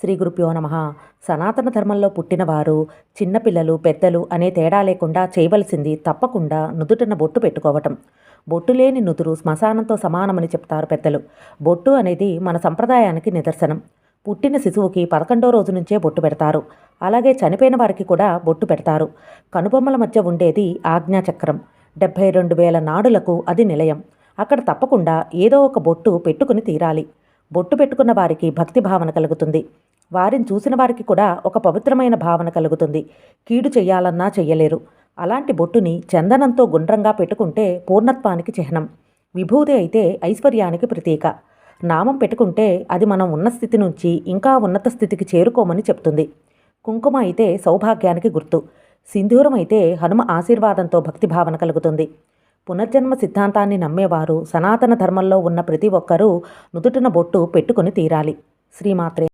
శ్రీ గురుభ్యో నమః. సనాతన ధర్మంలో పుట్టినవారు చిన్నపిల్లలు పెద్దలు అనే తేడా లేకుండా చేయవలసింది తప్పకుండా నుదుటిన బొట్టు పెట్టుకోవటం. బొట్టు లేని నుదురు శ్మశానంతో సమానమని చెప్తారు పెద్దలు. బొట్టు అనేది మన సంప్రదాయానికి నిదర్శనం. పుట్టిన శిశువుకి 11వ రోజు నుంచే బొట్టు పెడతారు. అలాగే చనిపోయిన వారికి కూడా బొట్టు పెడతారు. కనుబొమ్మల మధ్య ఉండేది ఆజ్ఞాచక్రం. 72,000 నాడులకు అది నిలయం. అక్కడ తప్పకుండా ఏదో ఒక బొట్టు పెట్టుకుని తీరాలి. బొట్టు పెట్టుకున్న వారికి భక్తి భావన కలుగుతుంది. వారిని చూసిన వారికి కూడా ఒక పవిత్రమైన భావన కలుగుతుంది. కీడు చెయ్యాలన్నా చెయ్యలేరు. అలాంటి బొట్టుని చందనంతో గుండ్రంగా పెట్టుకుంటే పూర్ణత్వానికి చిహ్నం. విభూతి అయితే ఐశ్వర్యానికి ప్రతీక. నామం పెట్టుకుంటే అది మనం ఉన్న స్థితి నుంచి ఇంకా ఉన్నత స్థితికి చేరుకోమని చెప్తుంది. కుంకుమ అయితే సౌభాగ్యానికి గుర్తు. సింధూరం అయితే హనుమ ఆశీర్వాదంతో భక్తి భావన కలుగుతుంది. పునర్జన్మ సిద్ధాంతాన్ని నమ్మేవారు సనాతన ధర్మంలో ఉన్న ప్రతి ఒక్కరూ నుదుటిన బొట్టు పెట్టుకుని తీరాలి. శ్రీమాత్రే